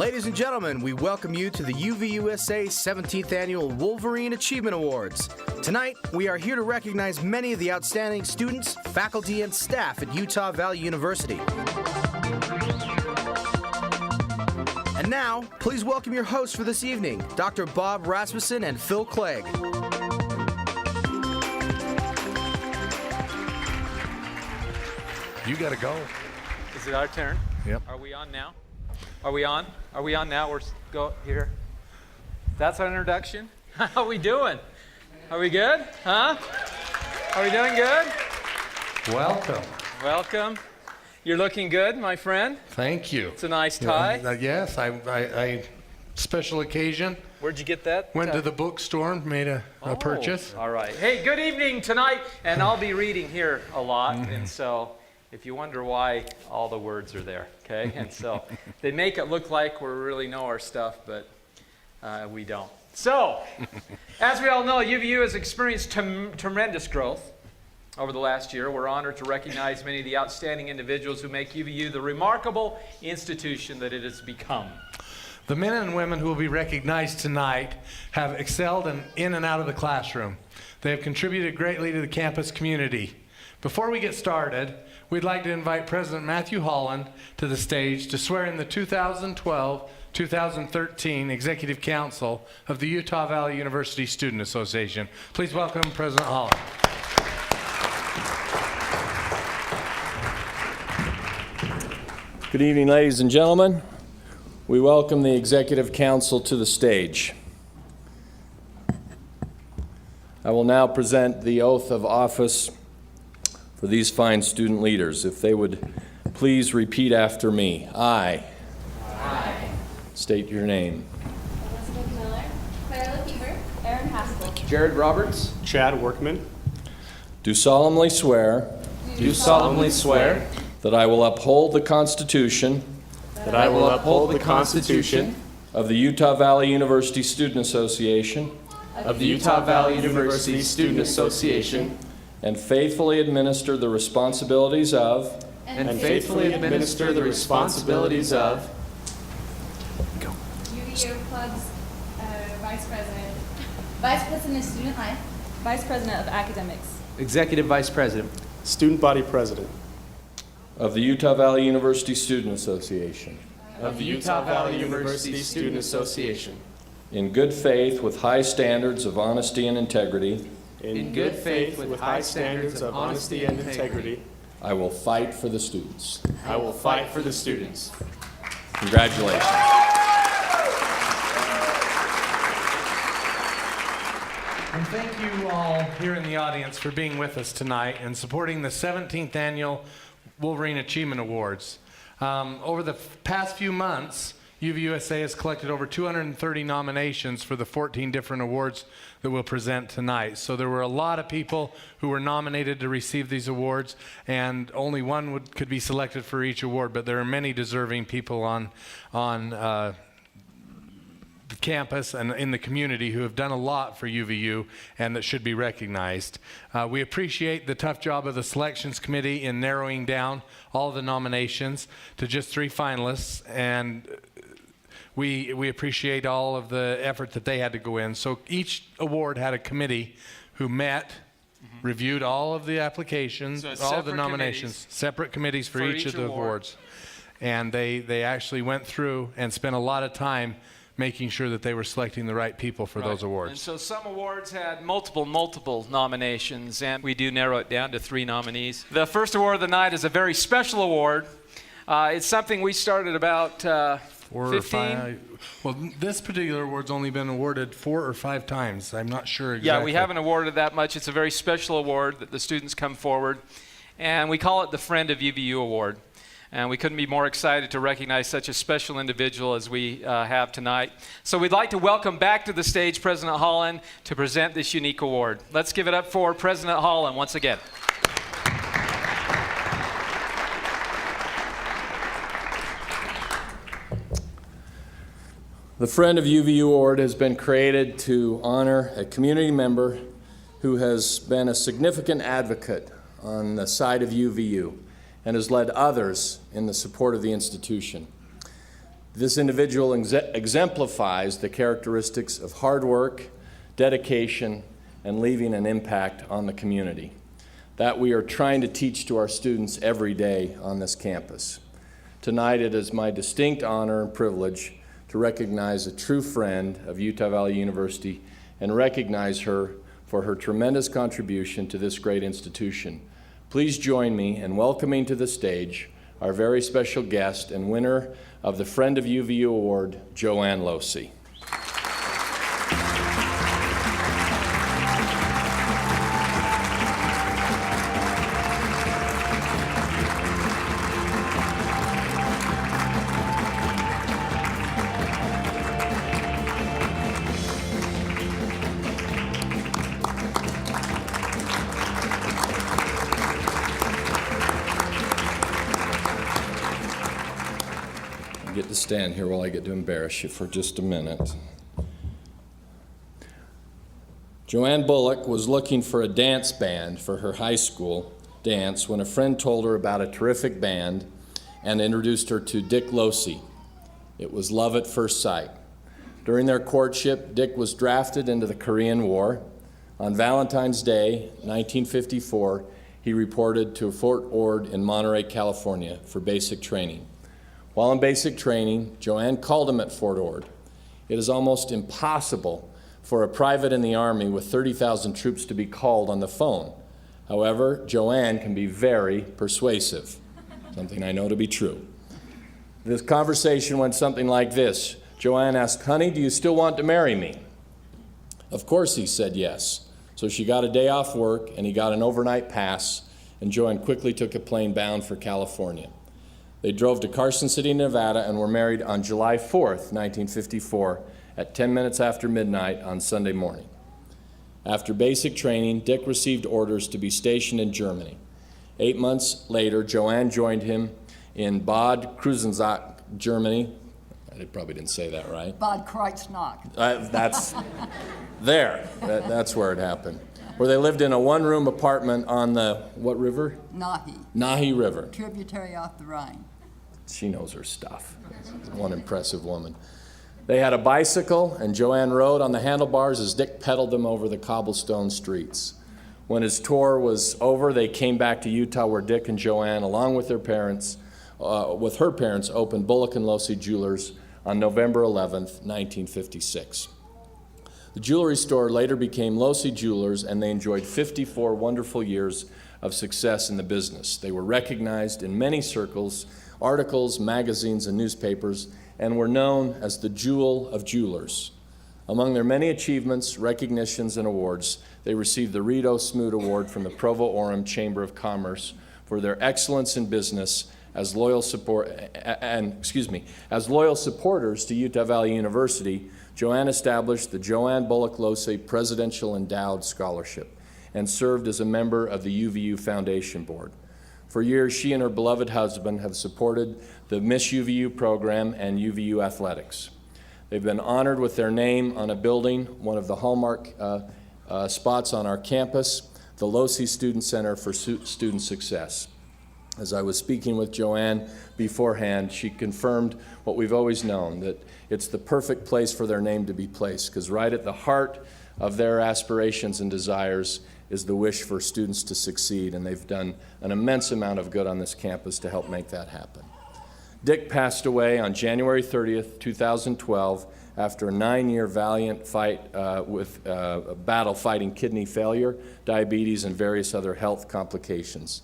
Ladies and gentlemen, we welcome you to the UVUSA 17th Annual Wolverine Achievement Awards. Tonight, we are here to recognize many of the outstanding students, faculty, and staff at Utah Valley University. And now, please welcome your hosts for this evening, Dr. Bob Rasmussen and Phil Clegg. You gotta go. Is it our turn? Yep. Are we on now? Are we on? Are we on now? We're go here. That's our introduction. How are we doing? Are we good? Huh? Are we doing good? Welcome. Welcome. You're looking good, my friend. Thank you. It's a nice tie. Yes, I special occasion. Where'd you get that? Went to the bookstore and made a purchase. All right. Hey, good evening tonight, and I'll be reading here a lot, and so if you wonder why, all the words are there, okay? And so they make it look like we really know our stuff, but we don't. So, as we all know, UVU has experienced tremendous growth over the last year. We're honored to recognize many of the outstanding individuals who make UVU the remarkable institution that it has become. The men and women who will be recognized tonight have excelled in and out of the classroom. They have contributed greatly to the campus community. Before we get started, we'd like to invite President Matthew Holland to the stage to swear in the 2012-2013 Executive Council of the Utah Valley University Student Association. Please welcome President Holland. Good evening, ladies and gentlemen. We welcome the Executive Council to the stage. I will now present the oath of office for these fine student leaders. If they would please repeat after me. I. State your name. Elizabeth Miller, Clara Lefevre, Aaron Haskell, Jared Roberts, Chad Workman, Do solemnly swear that I will uphold the Constitution that I will uphold the Constitution of the Utah Valley University Student Association of the Utah Valley University Student Association, and faithfully administer the responsibilities of and faithfully administer the responsibilities of UVU Club's Vice President, Vice President of Student Life, Vice President of Academics, Executive Vice President, Student Body President of the Utah Valley University Student Association, of the Utah Valley University Student Association, in good faith with high standards of honesty and integrity. in good faith with high standards of honesty and integrity. I will fight for the students. I will fight for the students. Congratulations. And thank you all here in the audience for being with us tonight and supporting the 17th Annual Wolverine Achievement Awards. Over the past few months, UVUSA has collected over 230 nominations for the 14 different awards that we'll present tonight. So there were a lot of people who were nominated to receive these awards, and only one could be selected for each award, but there are many deserving people on the campus and in the community who have done a lot for UVU and that should be recognized. We appreciate the tough job of the selections committee in narrowing down all the nominations to just 3 finalists, and we appreciate all of the effort that they had to go in. So each award had a committee who met, reviewed all of the applications, So all of the nominations, separate committees for each of the awards. And they actually went through and spent a lot of time making sure that they were selecting the right people for those awards. And so some awards had multiple nominations, and we do narrow it down to 3 nominees. The first award of the night is a very special award. It's something we started about 4 or 5. Well, this particular award's only been awarded 4 or 5 times. I'm not sure exactly. Yeah, we haven't awarded that much. It's a very special award that the students come forward, and we call it the Friend of UVU Award. And we couldn't be more excited to recognize such a special individual as we have tonight. So we'd like to welcome back to the stage President Holland to present this unique award. Let's give it up for President Holland once again. The Friend of UVU Award has been created to honor a community member who has been a significant advocate on the side of UVU and has led others in the support of the institution. This individual exemplifies the characteristics of hard work, dedication, and leaving an impact on the community that we are trying to teach to our students every day on this campus. Tonight, it is my distinct honor and privilege to recognize a true friend of Utah Valley University and recognize her for her tremendous contribution to this great institution. Please join me in welcoming to the stage our very special guest and winner of the Friend of UVU Award, Joanne Losey. Get to stand here while I get to embarrass you for just a minute. Joanne Bullock was looking for a dance band for her high school dance when a friend told her about a terrific band and introduced her to Dick Losey. It was love at first sight. During their courtship, Dick was drafted into the Korean War. On Valentine's Day, 1954, he reported to Fort Ord in Monterey, California for basic training. While in basic training, Joanne called him at Fort Ord. It is almost impossible for a private in the Army with 30,000 troops to be called on the phone. However, Joanne can be very persuasive, something I know to be true. This conversation went something like this. Joanne asked, "Honey, do you still want to marry me?" Of course he said yes. So she got a day off work and he got an overnight pass, and Joanne quickly took a plane bound for California. They drove to Carson City, Nevada, and were married on July 4th, 1954, at 10 minutes after midnight on Sunday morning. After basic training, Dick received orders to be stationed in Germany. 8 months later, Joanne joined him in Bad Kreuznach, Germany. I probably didn't say that right. Bad Kreuznach. That's there. That's where it happened. Where they lived in a one-room apartment on the, what river? Nahe River. Tributary off the Rhine. She knows her stuff. One impressive woman. They had a bicycle, and Joanne rode on the handlebars as Dick pedaled them over the cobblestone streets. When his tour was over, they came back to Utah, where Dick and Joanne, along with her parents, opened Bullock & Losey Jewelers on November 11th, 1956. The jewelry store later became Losey Jewelers, and they enjoyed 54 wonderful years of success in the business. They were recognized in many circles, articles, magazines, and newspapers, and were known as the Jewel of Jewelers. Among their many achievements, recognitions, and awards, they received the Reed O. Smoot Award from the Provo-Orem Chamber of Commerce for their excellence in business as loyal supporters to Utah Valley University. Joanne established the Joanne Bullock Losey Presidential Endowed Scholarship and served as a member of the UVU Foundation Board. For years, she and her beloved husband have supported the Miss UVU program and UVU athletics. They've been honored with their name on a building, one of the hallmark spots on our campus, the Losey Student Center for Student Success. As I was speaking with Joanne beforehand, she confirmed what we've always known, that it's the perfect place for their name to be placed, because right at the heart of their aspirations and desires is the wish for students to succeed, and they've done an immense amount of good on this campus to help make that happen. Dick passed away on January 30th, 2012, after a 9-year valiant fight with a battle fighting kidney failure, diabetes, and various other health complications.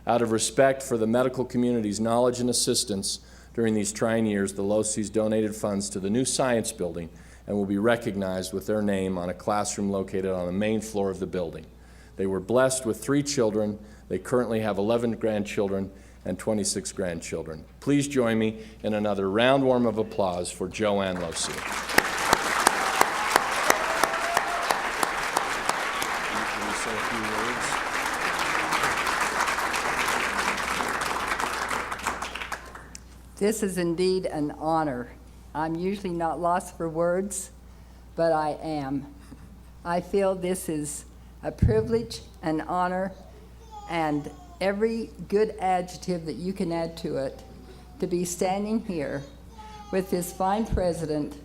Out of respect for the medical community's knowledge and assistance during these trying years, the Loseys donated funds to the new science building and will be recognized with their name on a classroom located on the main floor of the building. They were blessed with 3 children. They currently have 11 grandchildren and 26 grandchildren. Please join me in another round warm of applause for Joanne Losey. This is indeed an honor. I'm usually not lost for words, but I am. I feel this is a privilege, an honor, and every good adjective that you can add to it, to be standing here with this fine president,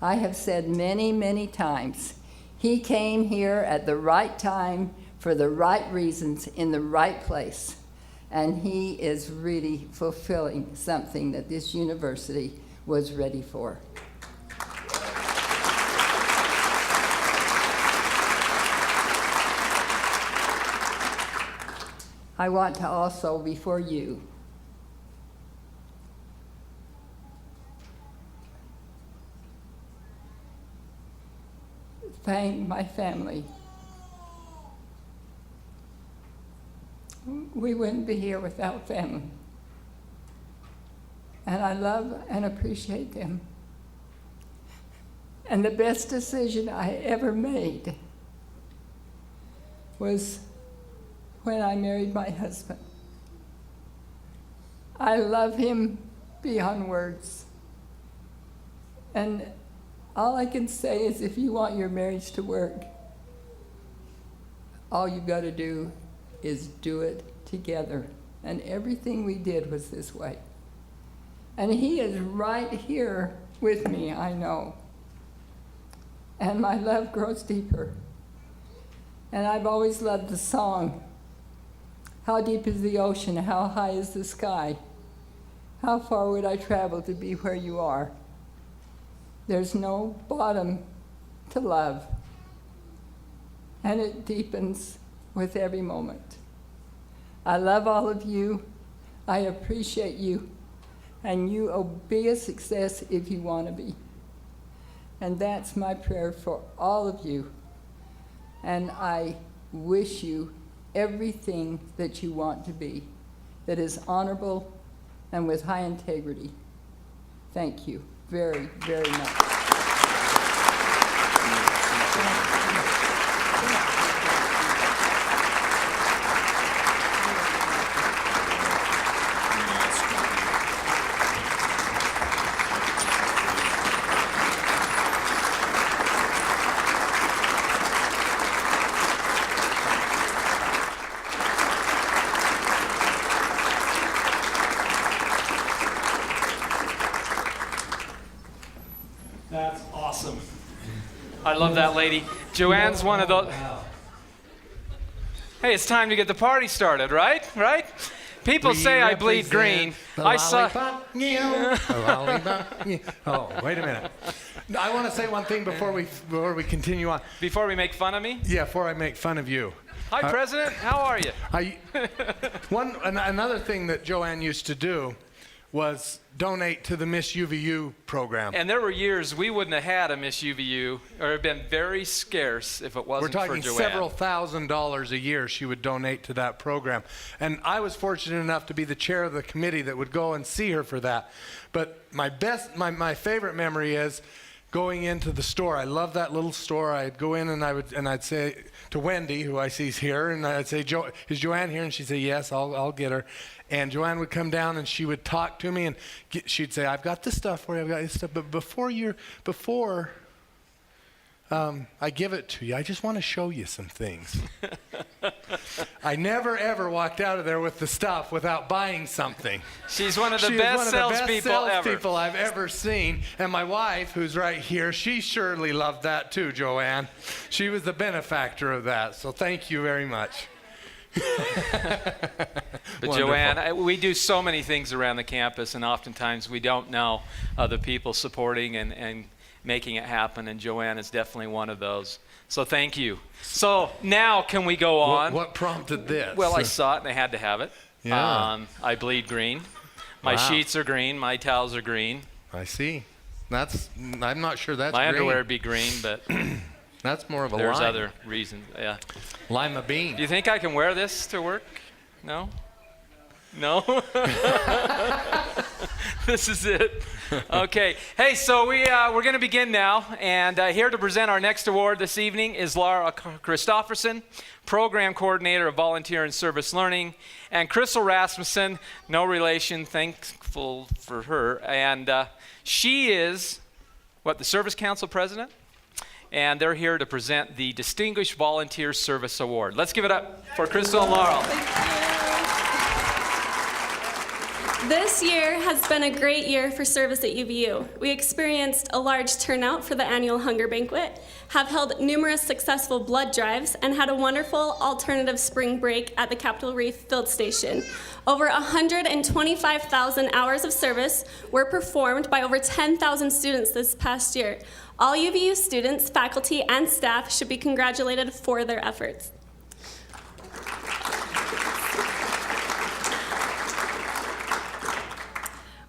I have said many, many times, he came here at the right time for the right reasons in the right place. And he is really fulfilling something that this university was ready for. I want to also, before you, thank my family. We wouldn't be here without family. And I love and appreciate them. And the best decision I ever made was when I married my husband. I love him beyond words. And all I can say is if you want your marriage to work, all you got to do is do it together. And everything we did was this way. And he is right here with me, I know. And my love grows deeper. And I've always loved the song, how deep is the ocean, how high is the sky? How far would I travel to be where you are? There's no bottom to love. And it deepens with every moment. I love all of you. I appreciate you. And you will be a success if you want to be. And that's my prayer for all of you. And I wish you everything that you want to be, that is honorable and with high integrity. Thank you very, very much. That's awesome. I love that lady. Joanne's one of those. Hey, it's time to get the party started, right? Right? People say I bleed green. I saw. Oh, wait a minute. I want to say one thing before we continue on. Before we make fun of me? Yeah, before I make fun of you. Hi, President. How are you? Another thing that Joanne used to do was donate to the Miss UVU program. And there were years we wouldn't have had a Miss UVU, or it'd been very scarce if it wasn't for Joanne. We're talking several $1,000s a year she would donate to that program. And I was fortunate enough to be the chair of the committee that would go and see her for that. But my favorite memory is going into the store. I love that little store. I'd go in and I'd say to Wendy, who I see is here, and I'd say, is Joanne here? And she'd say, yes, I'll get her. And Joanne would come down and she would talk to me and she'd say, I've got this stuff for you, I've got this stuff, but before I give it to you, I just want to show you some things. I never ever walked out of there with the stuff without buying something. She's one of the best salespeople I've ever seen. And my wife, who's right here, she surely loved that too, Joanne. She was the benefactor of that, so thank you very much. But Joanne, we do so many things around the campus, and oftentimes we don't know the people supporting and making it happen, and Joanne is definitely one of those. So thank you. So now can we go on? What prompted this? Well, I saw it and I had to have it. Yeah. I bleed green. My sheets are green. My towels are green. I see. I'm not sure that's my green. underwear would be green, but that's more of a there's lime. other reasons. Yeah. Lima bean. Do you think I can wear this to work? No? No? This is it. Okay. Hey, so we're going to begin now. And here to present our next award this evening is Laura Christofferson, Program Coordinator of Volunteer and Service Learning, and Crystal Rasmussen, no relation, thankful for her. And she is, the Service Council President? And they're here to present the Distinguished Volunteer Service Award. Let's give it up for Crystal and Laurel. This year has been a great year for service at UVU. We experienced a large turnout for the annual Hunger Banquet, have held numerous successful blood drives, and had a wonderful alternative spring break at the Capitol Reef Field Station. Over 125,000 hours of service were performed by over 10,000 students this past year. All UVU students, faculty, and staff should be congratulated for their efforts.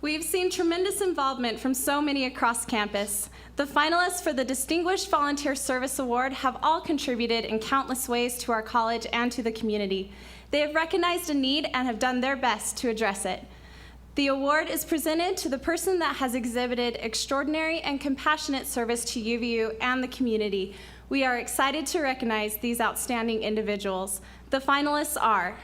We've seen tremendous involvement from so many across campus. The finalists for the Distinguished Volunteer Service Award have all contributed in countless ways to our college and to the community. They have recognized a need and have done their best to address it. The award is presented to the person that has exhibited extraordinary and compassionate service to UVU and the community. We are excited to recognize these outstanding individuals. The finalists are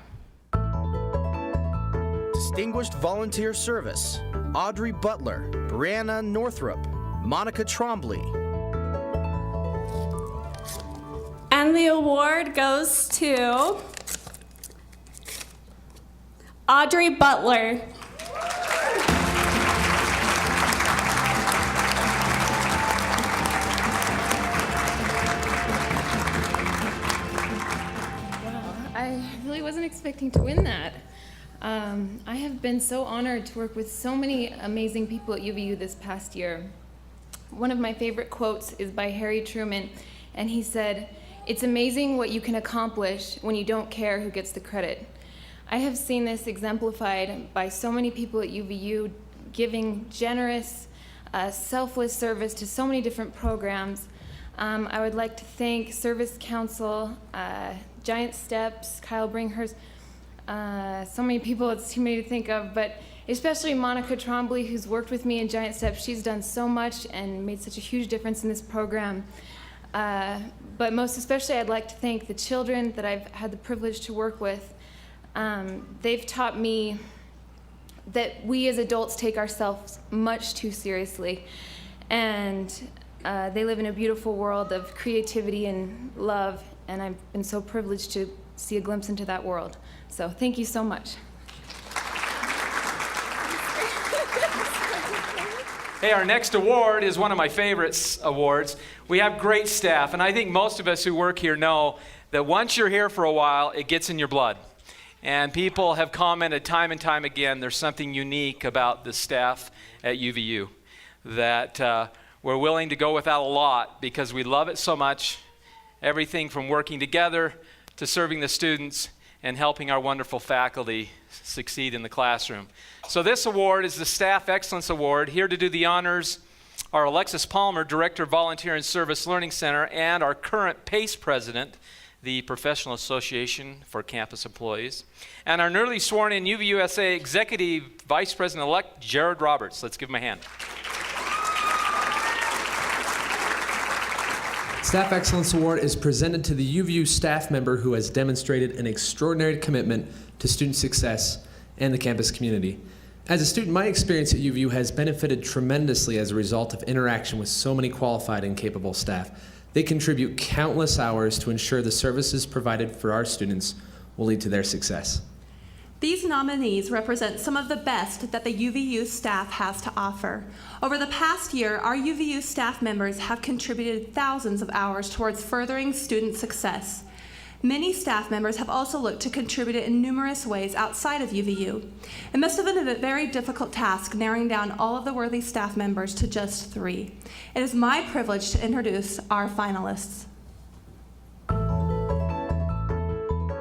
Distinguished Volunteer Service, Audrey Butler, Brianna Northrup, Monica Trombley. And the award goes to Audrey Butler. I really wasn't expecting to win that. I have been so honored to work with so many amazing people at UVU this past year. One of my favorite quotes is by Harry Truman, and he said, "It's amazing what you can accomplish when you don't care who gets the credit." I have seen this exemplified by so many people at UVU giving generous, selfless service to so many different programs. I would like to thank Service Council, Giant Steps, Kyle Bringhurst, so many people, it's too many to think of, but especially Monica Trombley, who's worked with me in Giant Steps. She's done so much and made such a huge difference in this program. But most especially, I'd like to thank the children that I've had the privilege to work with. They've taught me that we as adults take ourselves much too seriously. And they live in a beautiful world of creativity and love, and I've been so privileged to see a glimpse into that world. So thank you so much. Hey, our next award is one of my favorite awards. We have great staff, and I think most of us who work here know that once you're here for a while, it gets in your blood. And people have commented time and time again, there's something unique about the staff at UVU, that we're willing to go without a lot because we love it so much, everything from working together to serving the students and helping our wonderful faculty succeed in the classroom. So this award is the Staff Excellence Award. Here to do the honors are Alexis Palmer, Director of Volunteer and Service Learning Center, and our current PACE President, the Professional Association for Campus Employees, and our newly sworn-in UVUSA Executive Vice President-elect, Jared Roberts. Let's give him a hand. Staff Excellence Award is presented to the UVU staff member who has demonstrated an extraordinary commitment to student success and the campus community. As a student, my experience at UVU has benefited tremendously as a result of interaction with so many qualified and capable staff. They contribute countless hours to ensure the services provided for our students will lead to their success. These nominees represent some of the best that the UVU staff has to offer. Over the past year, our UVU staff members have contributed thousands of hours towards furthering student success. Many staff members have also looked to contribute in numerous ways outside of UVU. It must have been a very difficult task narrowing down all of the worthy staff members to just 3. It is my privilege to introduce our finalists.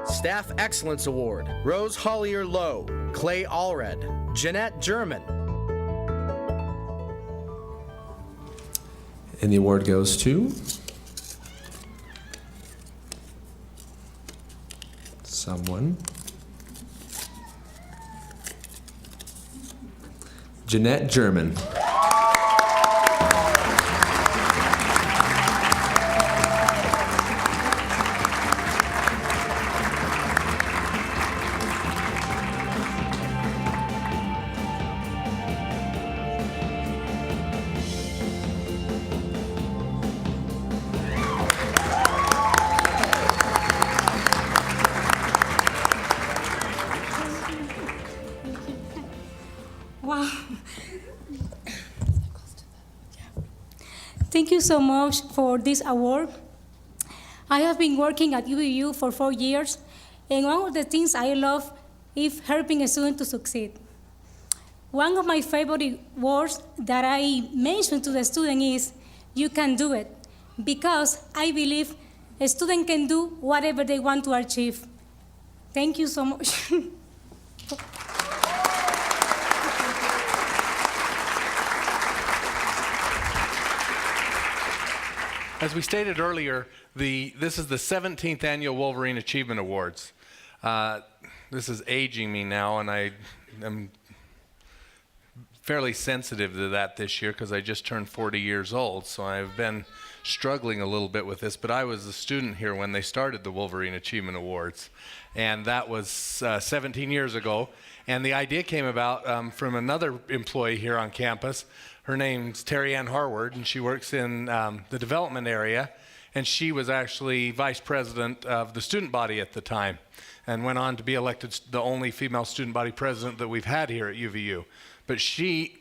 Staff Excellence Award, Rose Hollier Lowe, Clay Allred, Jeanette German. And the award goes to someone. Jeanette German. Thank you so much for this award. I have been working at UVU for 4 years, and one of the things I love is helping a student to succeed. One of my favorite words that I mention to the student is, you can do it, because I believe a student can do whatever they want to achieve. Thank you so much. As we stated earlier, this is the 17th Annual Wolverine Achievement Awards. This is aging me now, and I am fairly sensitive to that this year because I just turned 40 years old, so I've been struggling a little bit with this, but I was a student here when they started the Wolverine Achievement Awards, and that was 17 years ago, and the idea came about from another employee here on campus. Her name's Terry Ann Harward, and she works in the development area, and she was actually vice president of the student body at the time and went on to be elected the only female student body president that we've had here at UVU. But she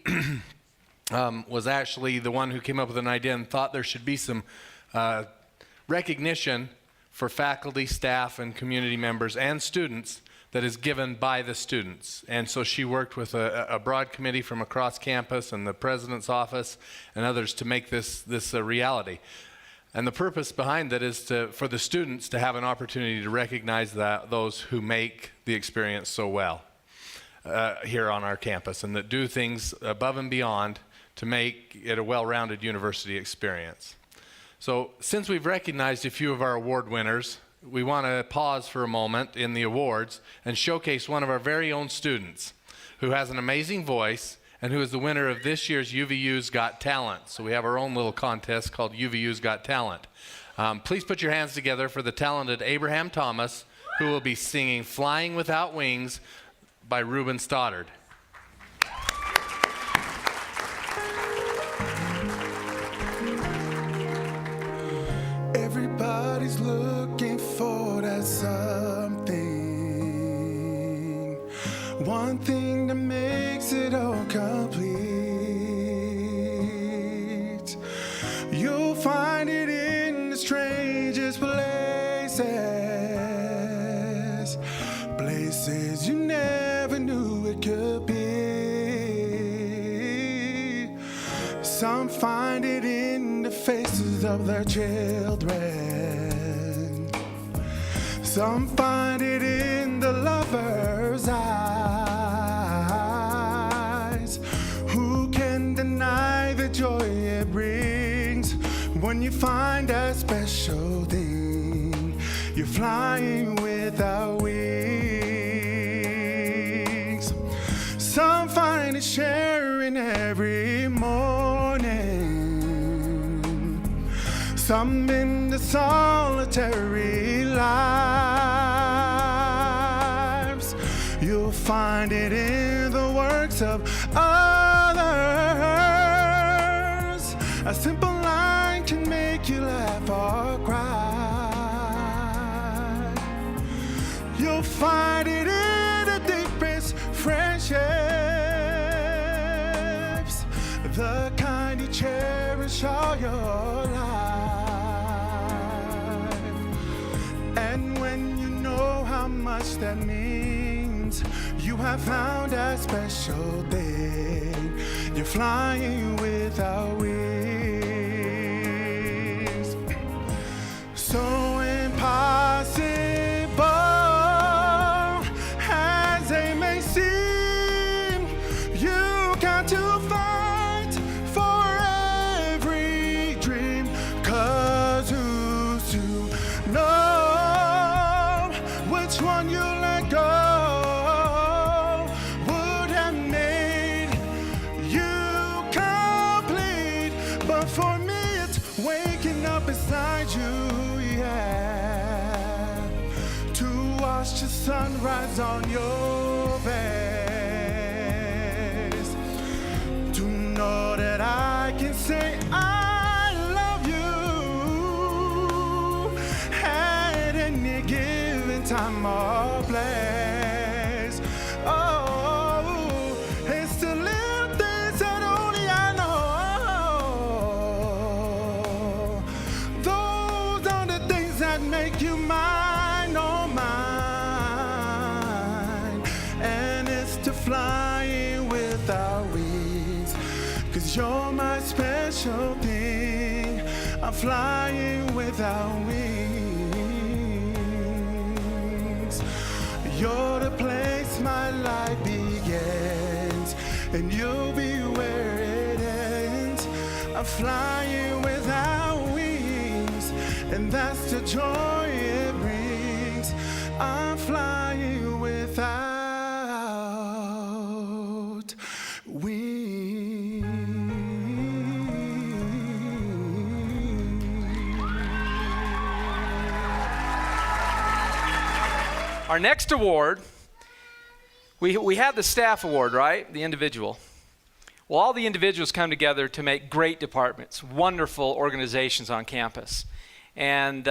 was actually the one who came up with an idea and thought there should be some recognition for faculty, staff, and community members and students that is given by the students. And so she worked with a broad committee from across campus and the president's office and others to make this a reality. And the purpose behind that is for the students to have an opportunity to recognize those who make the experience so well here on our campus and that do things above and beyond to make it a well-rounded university experience. So since we've recognized a few of our award winners, we want to pause for a moment in the awards and showcase one of our very own students who has an amazing voice and who is the winner of this year's UVU's Got Talent. So we have our own little contest called UVU's Got Talent. Please put your hands together for the talented Abraham Thomas, who will be singing Flying Without Wings by Ruben Stoddard. Everybody's looking for that something, one thing that makes it all complete. You'll find it in the strangest places, places you never knew it could be. Some find it in the faces of their children. Some find it in the lover's eyes. Who can deny the joy it brings when you find that special thing? You're flying without wings. Some find it sharing every morning. Some in the solitary lives. You'll find it in the works of others. A simple line can make you laugh or cry. You'll find it in the deepest friendships, the kind you cherish all your life. And when you know how much that means, you have found that special thing. You're flying without wings. So impossible as they may seem, you got to fight for every dream. 'Cause who's to know which one you let go would have made you complete. But for me it's waking up beside you, yeah, to watch the sunrise on your face, to know that I can say I love you at any given time or place. Oh, it's the little things that only I know flying without wings. 'Cause you're my special thing. I'm flying without wings. You're the place my life begins, and you'll be where it ends. I'm flying without wings, and that's the joy it brings. I'm flying without wings. Our next award, we have the staff award, right? The individual. Well, all the individuals come together to make great departments, wonderful organizations on campus. And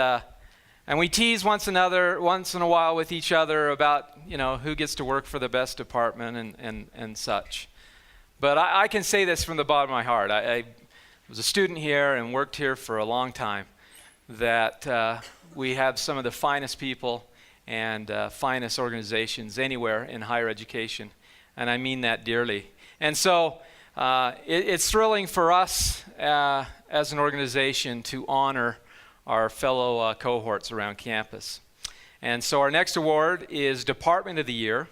we tease once in a while with each other about, who gets to work for the best department and such. But I can say this from the bottom of my heart. I was a student here and worked here for a long time, that we have some of the finest people and finest organizations anywhere in higher education. And I mean that dearly. And so it's thrilling for us as an organization to honor our fellow cohorts around campus. And so our next award is Department of the Year.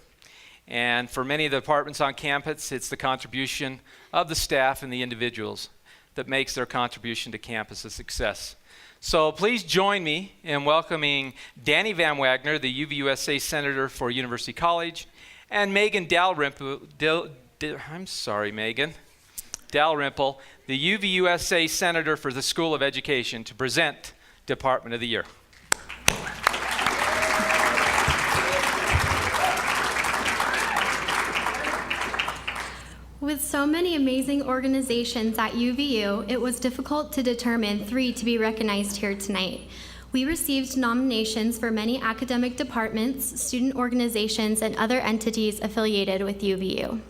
And for many of the departments on campus, it's the contribution of the staff and the individuals that makes their contribution to campus a success. So please join me in welcoming Danny Van Wagner, the UVUSA Senator for University College, and Megan Dalrymple, Dalrymple, the UVUSA Senator for the School of Education, to present Department of the Year. With so many amazing organizations at UVU, it was difficult to determine 3 to be recognized here tonight. We received nominations for many academic departments, student organizations, and other entities affiliated with UVU.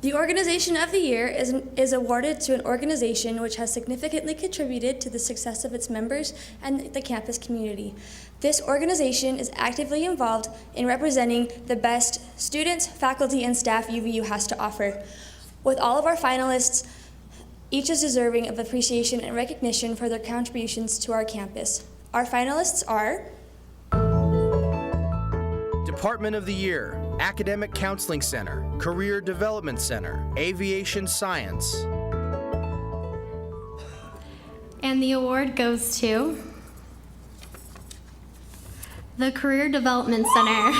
The Organization of the Year is awarded to an organization which has significantly contributed to the success of its members and the campus community. This organization is actively involved in representing the best students, faculty, and staff UVU has to offer. With all of our finalists, each is deserving of appreciation and recognition for their contributions to our campus. Our finalists are Department of the Year, Academic Counseling Center, Career Development Center, Aviation Science. And the award goes to the Career Development Center.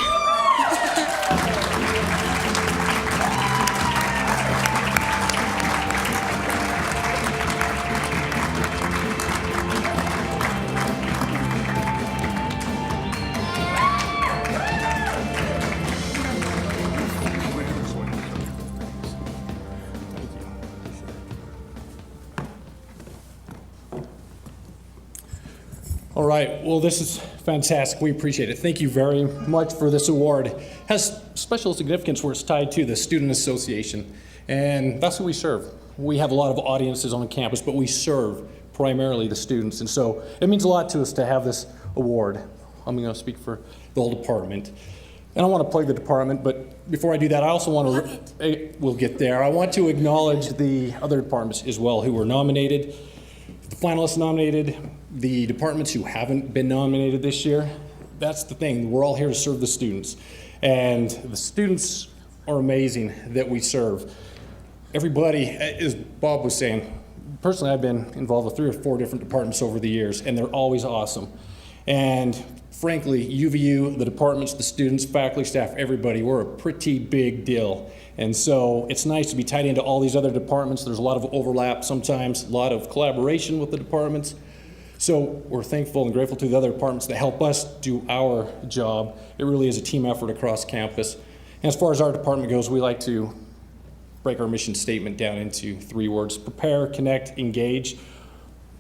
All right, well, this is fantastic. We appreciate it. Thank you very much for this award. It has special significance where it's tied to the Student Association, and that's who we serve. We have a lot of audiences on campus, but we serve primarily the students, and so it means a lot to us to have this award. I'm going to speak for the whole department. And I want to plug the department, but before I do that, I also want to, we'll get there. I want to acknowledge the other departments as well who were nominated, the finalists nominated, the departments who haven't been nominated this year. That's the thing. We're all here to serve the students. And the students are amazing that we serve. Everybody, as Bob was saying, personally I've been involved with 3 or 4 different departments over the years, and they're always awesome. And frankly, UVU, the departments, the students, faculty, staff, everybody, we're a pretty big deal. And so it's nice to be tied into all these other departments. There's a lot of overlap sometimes, a lot of collaboration with the departments. So we're thankful and grateful to the other departments that help us do our job. It really is a team effort across campus. And as far as our department goes, we like to break our mission statement down into 3 words: prepare, connect, engage.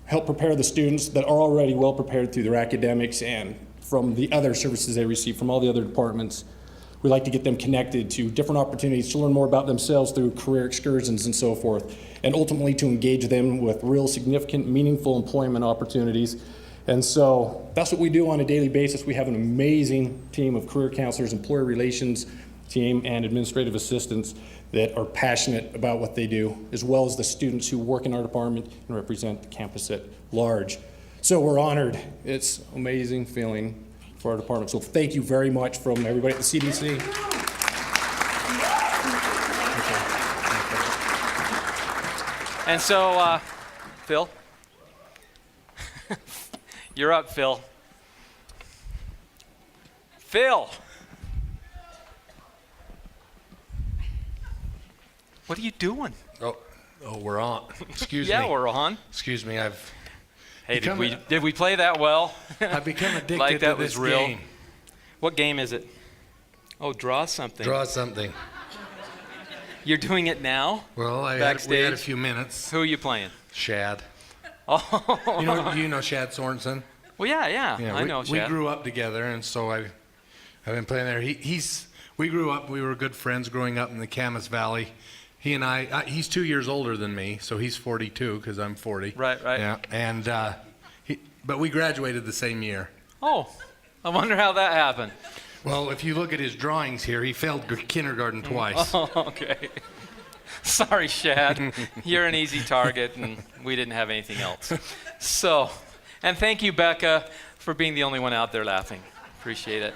Help prepare the students that are already well prepared through their academics and from the other services they receive from all the other departments. We like to get them connected to different opportunities to learn more about themselves through career excursions and so forth, and ultimately to engage them with real significant, meaningful employment opportunities. And so that's what we do on a daily basis. We have an amazing team of career counselors, employer relations, team and administrative assistants that are passionate about what they do, as well as the students who work in our department and represent the campus at large. So we're honored. It's an amazing feeling for our department. So thank you very much from everybody at the CDC. And so, Phil, you're up, Phil. Phil! What are you doing? Oh, we're on. Excuse me. Yeah, we're on. Excuse me, Hey, did we play that well? I've become addicted like that to this was real. game. What game is it? Oh, draw something. Draw something. You're doing it now? Well, we backstage. had a few minutes. Who are you playing? Shad. Oh. You know Shad Sorensen? Well, yeah, I know Shad. We grew up together, and so I've been playing there. We grew up. We were good friends growing up in the Camas Valley. He and he's 2 years older than me, so he's 42 because I'm 40. Right. Yeah, and but we graduated the same year. Oh, I wonder how that happened. Well, if you look at his drawings here, he failed kindergarten twice. Oh, okay. Sorry, Shad. You're an easy target, and we didn't have anything else. So, and thank you, Becca, for being the only one out there laughing. Appreciate it.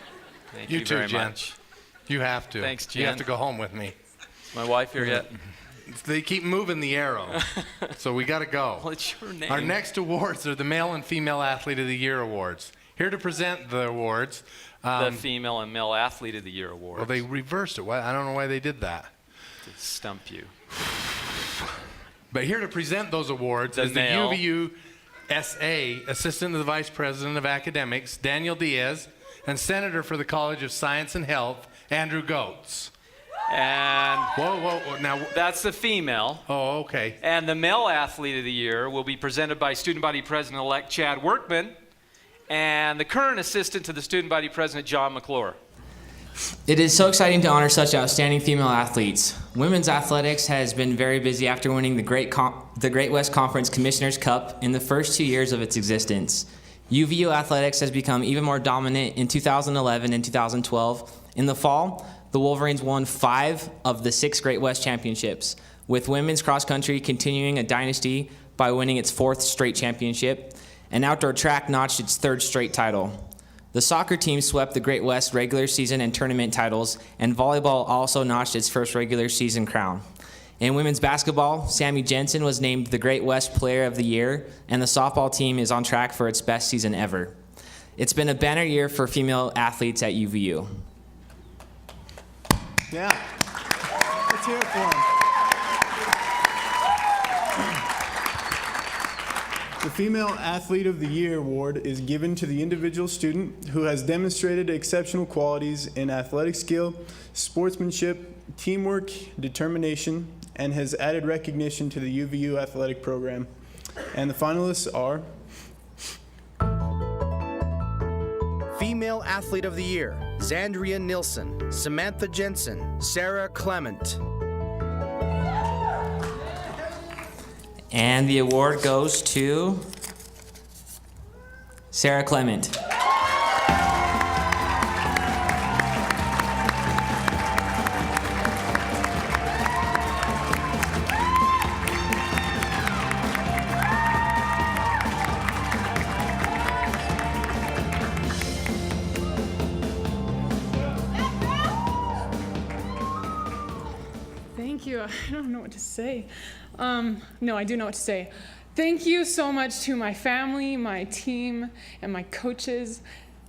Thank you too, very Jen. much. You have to. Thanks, Jen. You have to go home with me. Is my wife here yet? They keep moving the arrow, so we got to go. What's your name? Our next awards are the Male and Female Athlete of the Year awards. Here to present the awards. The Female and Male Athlete of the Year awards. Well, they reversed it. I don't know why they did that. To stump you. But here to present those awards is the UVU SA Assistant to the Vice President of Academics, Daniel Diaz, and Senator for the College of Science and Health, Andrew Goetz. And whoa, now that's the female. Oh, okay. And the Male Athlete of the Year will be presented by Student Body President-elect Chad Workman and the current assistant to the Student Body President, John McClure. It is so exciting to honor such outstanding female athletes. Women's athletics has been very busy after winning the Great West Conference Commissioner's Cup in the first 2 years of its existence. UVU athletics has become even more dominant in 2011 and 2012. In the fall, the Wolverines won 5 of the 6 Great West Championships, with women's cross country continuing a dynasty by winning its 4th straight championship, and outdoor track notched its 3rd straight title. The soccer team swept the Great West regular season and tournament titles, and volleyball also notched its first regular season crown. In women's basketball, Sammy Jensen was named the Great West Player of the Year, and the softball team is on track for its best season ever. It's been a banner year for female athletes at UVU. Yeah. Let's hear it for him. The Female Athlete of the Year award is given to the individual student who has demonstrated exceptional qualities in athletic skill, sportsmanship, teamwork, determination, and has added recognition to the UVU athletic program. And the finalists are Female Athlete of the Year, Zandria Nilsson, Samantha Jensen, Sarah Clement. And the award goes to Sarah Clement. Thank you. I don't know what to say. No, I do know what to say. Thank you so much to my family, my team, and my coaches.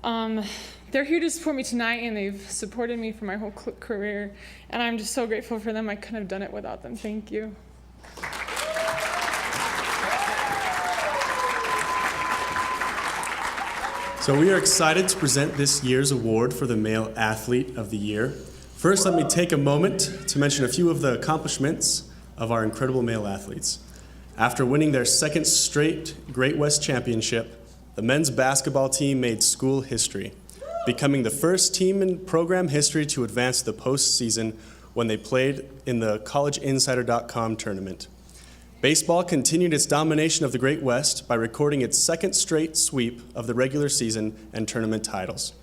They're here to support me tonight, and they've supported me for my whole career, and I'm just so grateful for them. I couldn't have done it without them. Thank you. So we are excited to present this year's award for the Male Athlete of the Year. First, let me take a moment to mention a few of the accomplishments of our incredible male athletes. After winning their 2nd straight Great West Championship, the men's basketball team made school history, becoming the first team in program history to advance to the postseason when they played in the collegeinsider.com tournament. Baseball continued its domination of the Great West by recording its 2nd straight sweep of the regular season and tournament titles.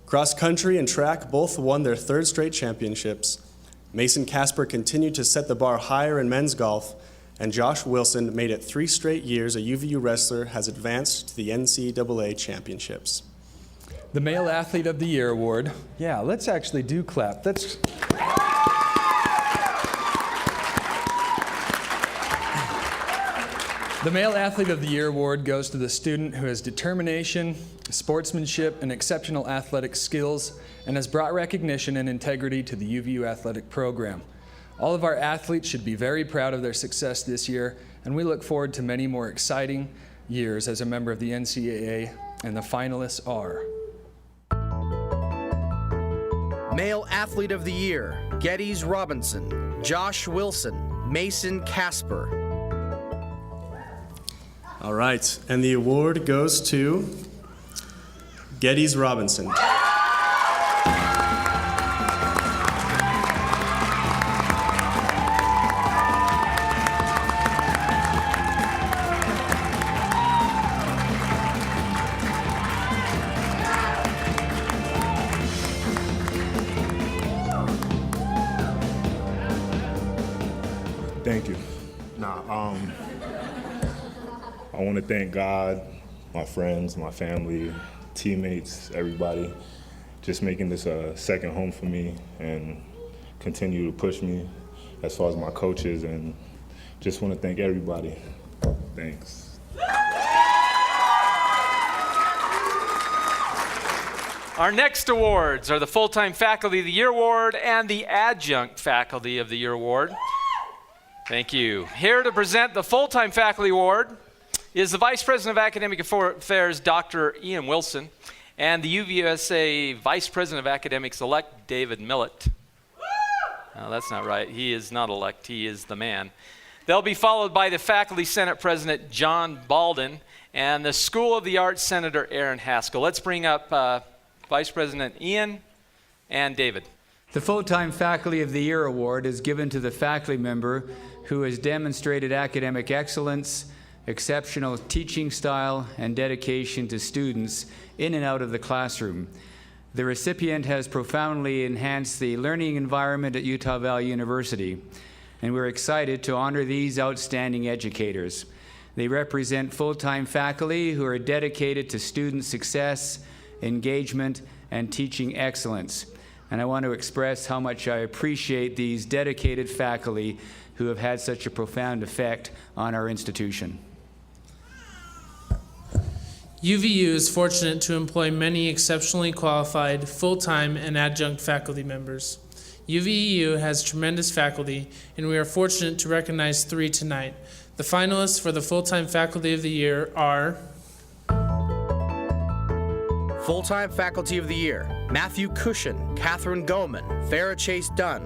Cross country and track both won their third straight championships. Mason Casper continued to set the bar higher in men's golf, and Josh Wilson made it 3 straight years a UVU wrestler has advanced to the NCAA championships. The Male Athlete of the Year award. Yeah, let's actually do clap. The Male Athlete of the Year award goes to the student who has determination, sportsmanship, and exceptional athletic skills, and has brought recognition and integrity to the UVU athletic program. All of our athletes should be very proud of their success this year, and we look forward to many more exciting years as a member of the NCAA, and the finalists are: Male Athlete of the Year, Geddes Robinson, Josh Wilson, Mason Casper. All right, and the award goes to Geddes Robinson. Thank you. I want to thank God, my friends, my family, teammates, everybody, just making this a second home for me and continue to push me as far as my coaches, and just want to thank everybody. Thanks. Our next awards are the Full-Time Faculty of the Year Award and the Adjunct Faculty of the Year Award. Thank you. Here to present the Full-Time Faculty Award is the Vice President of Academic Affairs, Dr. Ian Wilson, and the UVUSA Vice President of Academics-elect, David Millett. No, that's not right. He is not elect. He is the man. They'll be followed by the Faculty Senate President, John Balden, and the School of the Arts Senator, Aaron Haskell. Let's bring up Vice President Ian and David. The Full-Time Faculty of the Year Award is given to the faculty member who has demonstrated academic excellence, exceptional teaching style, and dedication to students in and out of the classroom. The recipient has profoundly enhanced the learning environment at Utah Valley University, and we're excited to honor these outstanding educators. They represent full-time faculty who are dedicated to student success, engagement, and teaching excellence. And I want to express how much I appreciate these dedicated faculty who have had such a profound effect on our institution. UVU is fortunate to employ many exceptionally qualified full-time and adjunct faculty members. UVU has tremendous faculty, and we are fortunate to recognize 3 tonight. The finalists for the Full-Time Faculty of the Year are: Full-Time Faculty of the Year, Matthew Cushion, Catherine Goman, Farrah Chase Dunn.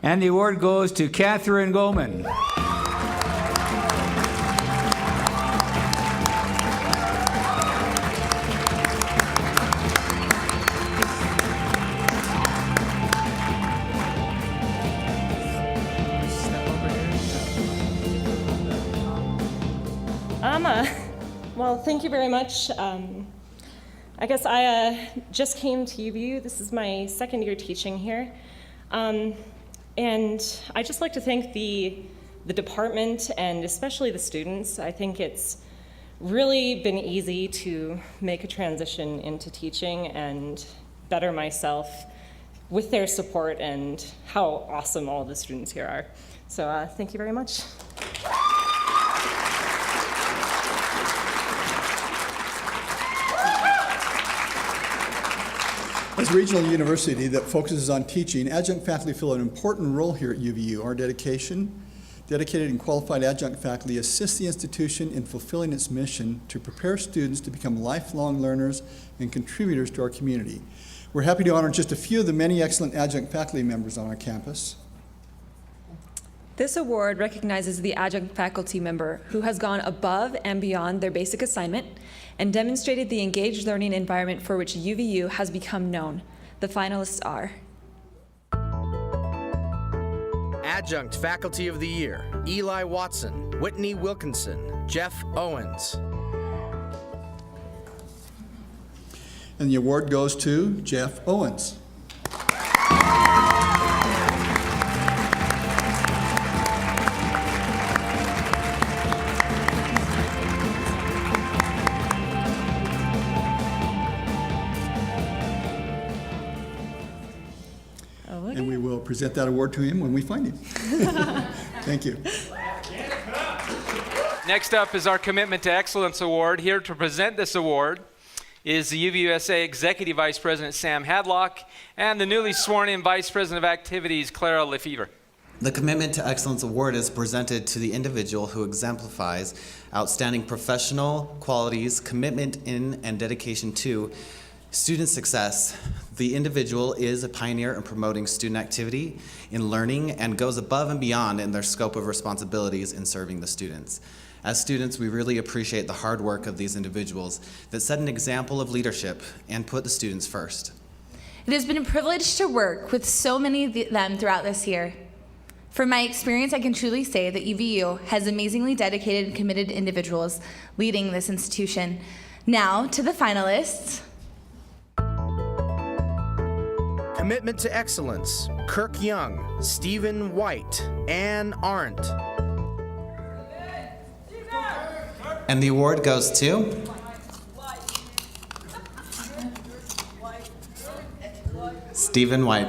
And the award goes to Catherine Goman. Well, thank you very much. I guess I just came to UVU. This is my second year teaching here. And I'd just like to thank the department and especially the students. I think it's really been easy to make a transition into teaching and better myself with their support and how awesome all the students here are. So thank you very much. As a regional university that focuses on teaching, adjunct faculty fill an important role here at UVU. Our dedicated and qualified adjunct faculty assist the institution in fulfilling its mission to prepare students to become lifelong learners and contributors to our community. We're happy to honor just a few of the many excellent adjunct faculty members on our campus. This award recognizes the adjunct faculty member who has gone above and beyond their basic assignment and demonstrated the engaged learning environment for which UVU has become known. The finalists are: Adjunct Faculty of the Year, Eli Watson, Whitney Wilkinson, Jeff Owens. And the award goes to Jeff Owens. And we will present that award to him when we find him. Thank you. Next up is our Commitment to Excellence Award. Here to present this award is the UVUSA Executive Vice President Sam Hadlock and the newly sworn-in Vice President of Activities Clara Lefevre. The Commitment to Excellence Award is presented to the individual who exemplifies outstanding professional qualities, commitment in, and dedication to student success. The individual is a pioneer in promoting student activity, in learning, and goes above and beyond in their scope of responsibilities in serving the students. As students, we really appreciate the hard work of these individuals that set an example of leadership and put the students first. It has been a privilege to work with so many of them throughout this year. From my experience, I can truly say that UVU has amazingly dedicated and committed individuals leading this institution. Now, to the finalists. Commitment to Excellence, Kirk Young, Stephen White, Ann Arndt. And the award goes to Stephen White.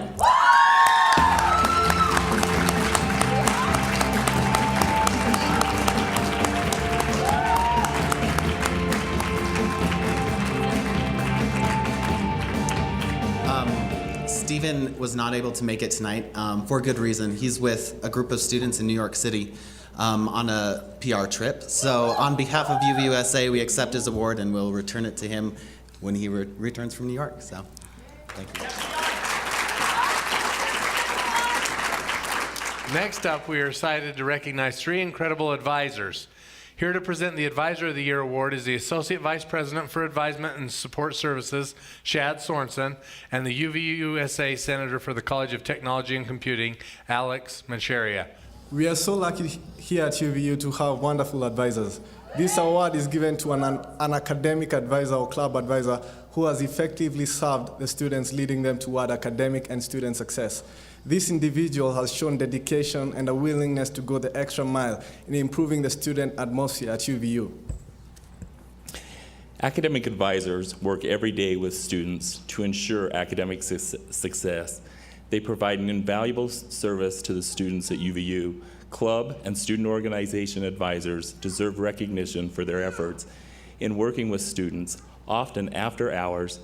Stephen was not able to make it tonight for good reason. He's with a group of students in New York City on a PR trip. So on behalf of UVUSA, we accept his award and we'll return it to him when he returns from New York. So thank you. Next up, we are excited to recognize 3 incredible advisors. Here to present the Advisor of the Year Award is the Associate Vice President for Advisement and Support Services, Shad Sorensen, and the UVUSA Senator for the College of Technology and Computing, Alex Mancheria. We are so lucky here at UVU to have wonderful advisors. This award is given to an academic advisor or club advisor who has effectively served the students, leading them toward academic and student success. This individual has shown dedication and a willingness to go the extra mile in improving the student atmosphere at UVU. Academic advisors work every day with students to ensure academic success. They provide an invaluable service to the students at UVU. Club and student organization advisors deserve recognition for their efforts in working with students, often after hours,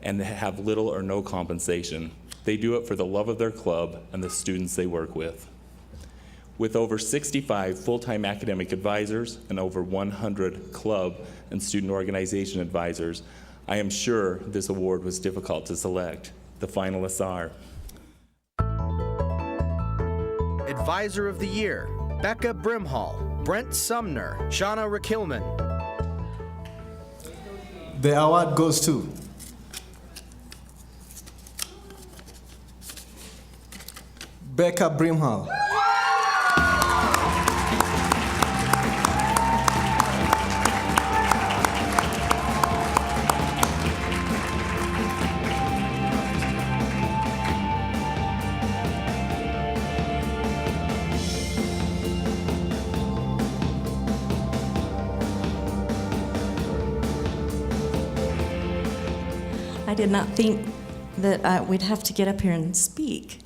and have little or no compensation. They do it for the love of their club and the students they work with. With over 65 full-time academic advisors and over 100 club and student organization advisors, I am sure this award was difficult to select. The finalists are Advisor of the Year, Becca Brimhall, Brent Sumner, Shauna Rickilman. The award goes to Becca Brimhall. I did not think that we'd have to get up here and speak.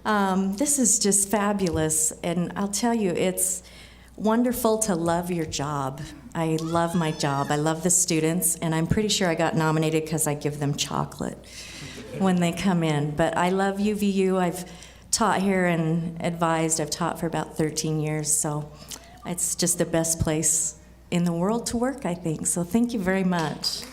This is just fabulous, and I'll tell you, it's wonderful to love your job. I love my job. I love the students, and I'm pretty sure I got nominated because I give them chocolate when they come in. But I love UVU. I've taught here and advised. I've taught for about 13 years, so it's just the best place in the world to work, I think. So thank you very much.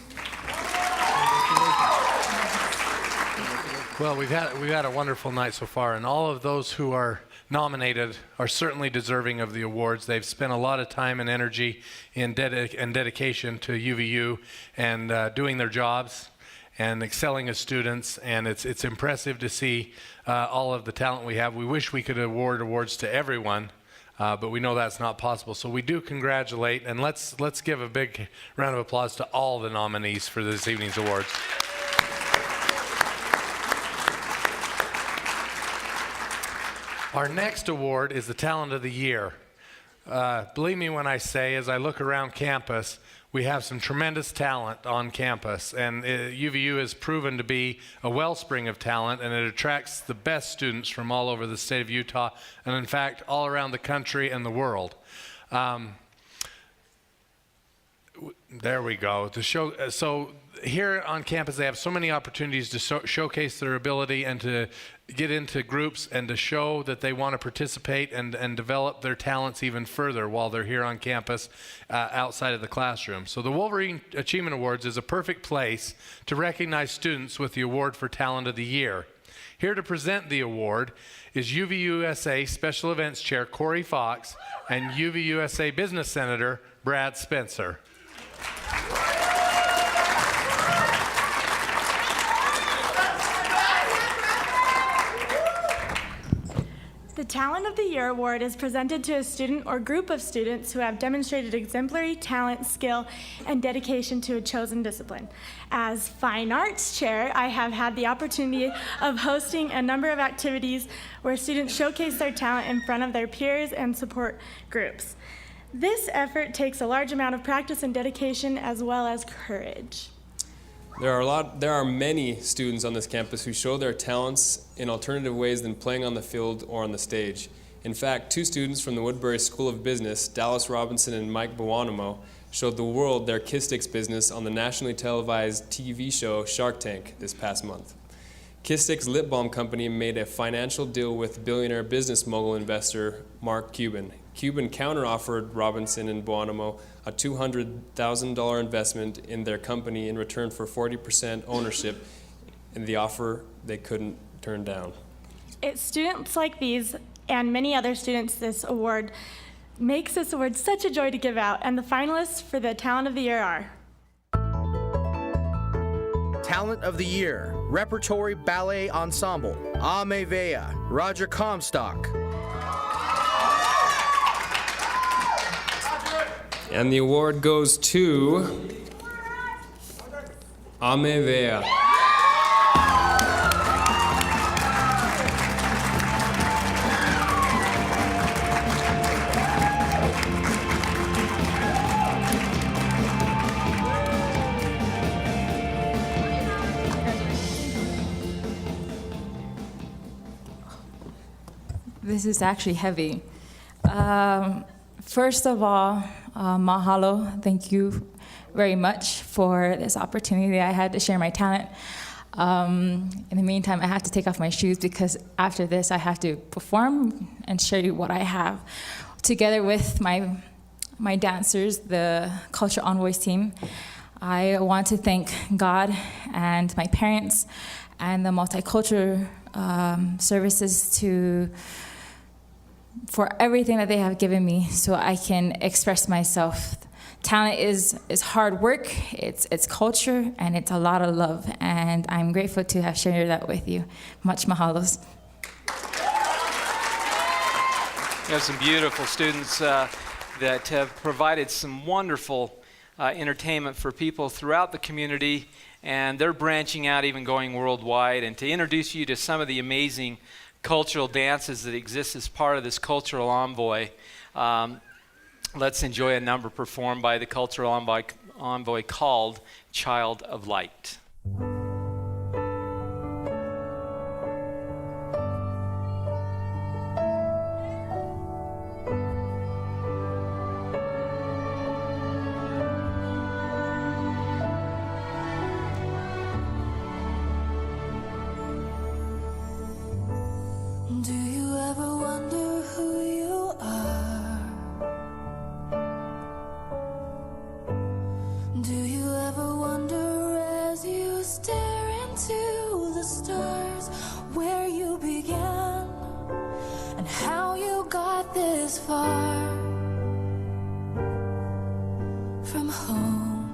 Well, we've had a wonderful night so far, and all of those who are nominated are certainly deserving of the awards. They've spent a lot of time and energy and dedication to UVU and doing their jobs. and excelling as students, and it's impressive to see all of the talent we have. We wish we could award awards to everyone, but we know that's not possible. So we do congratulate, and let's give a big round of applause to all the nominees for this evening's awards. Our next award is the Talent of the Year. Believe me when I say, as I look around campus, we have some tremendous talent on campus, and UVU has proven to be a wellspring of talent, and it attracts the best students from all over the state of Utah, and in fact, all around the country and the world. There we go. So here on campus, they have so many opportunities to showcase their ability and to get into groups and to show that they want to participate and develop their talents even further while they're here on campus outside of the classroom. So the Wolverine Achievement Awards is a perfect place to recognize students with the award for Talent of the Year. Here to present the award is UVUSA Special Events Chair Corey Fox and UVUSA Business Senator Brad Spencer. The Talent of the Year Award is presented to a student or group of students who have demonstrated exemplary talent, skill, and dedication to a chosen discipline. As Fine Arts Chair, I have had the opportunity of hosting a number of activities where students showcase their talent in front of their peers and support groups. This effort takes a large amount of practice and dedication as well as courage. There are many students on this campus who show their talents in alternative ways than playing on the field or on the stage. In fact, 2 students from the Woodbury School of Business, Dallas Robinson and Mike Buonamo, showed the world their Kiss Sticks business on the nationally televised TV show Shark Tank this past month. Kiss Sticks Lip Balm Company made a financial deal with billionaire business mogul investor Mark Cuban. Cuban counteroffered Robinson and Buonamo a $200,000 investment in their company in return for 40% ownership, and the offer they couldn't turn down. It's students like these and many other students this award makes this award such a joy to give out, and the finalists for the Talent of the Year are Talent of the Year, Repertory Ballet Ensemble, Ame Vea, Roger Comstock. And the award goes to Ame Vea. This is actually heavy. First of all, mahalo. Thank you very much for this opportunity I had to share my talent. In the meantime, I have to take off my shoes because after this, I have to perform and show you what I have. Together with my dancers, the Culture Envoys team, I want to thank God and my parents and the multicultural services for everything that they have given me so I can express myself. Talent is hard work, it's culture, and it's a lot of love, and I'm grateful to have shared that with you. Much mahalos. We have some beautiful students that have provided some wonderful entertainment for people throughout the community, and they're branching out, even going worldwide. And to introduce you to some of the amazing cultural dances that exist as part of this cultural envoy, let's enjoy a number performed by the cultural envoy called Child of Light. Do you ever wonder who you are? Do you ever wonder as you stare into the stars where you began and how you got this far from home?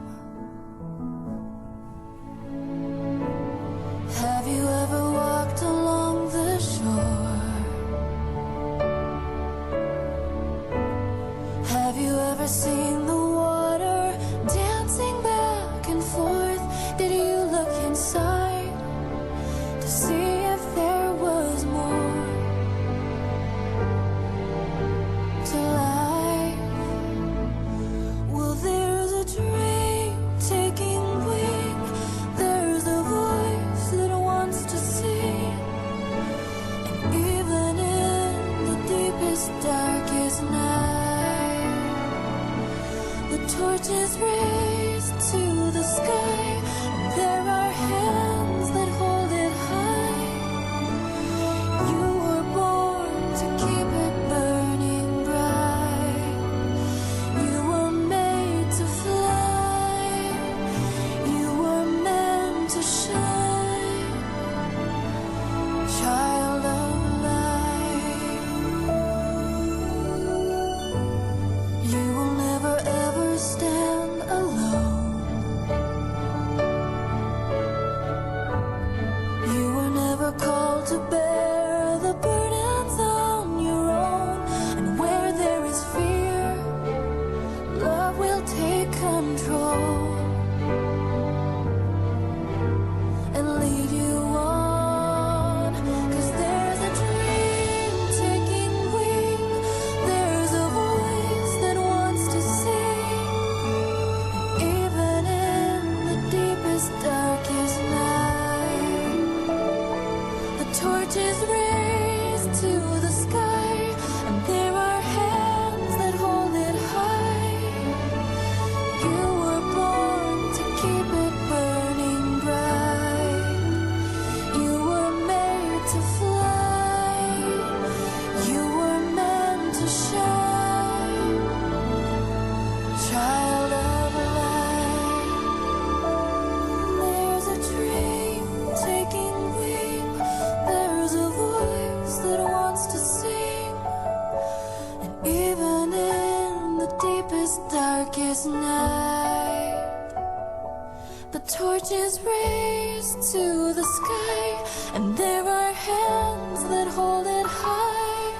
torches raised to the sky. There are hands that hold it high. You were born to keep it burning bright. You were made to fly. You were meant to shine. Child of light. You will never ever stand alone. You were never called to bear the burdens on your own. And where there is fear, love will take control and lead you on. 'Cause there's a dream taking wing. There's a voice that wants to sing. And even in the deepest, darkest night, the torch is raised to the sky, and there are hands that hold it high. You were born to keep it burning bright. You were made to fly. You were meant to shine. Child of light. There's a dream taking wing. There's a voice that wants to sing. And even in the deepest, darkest night, the torch is raised to the sky, and there are hands that hold it high.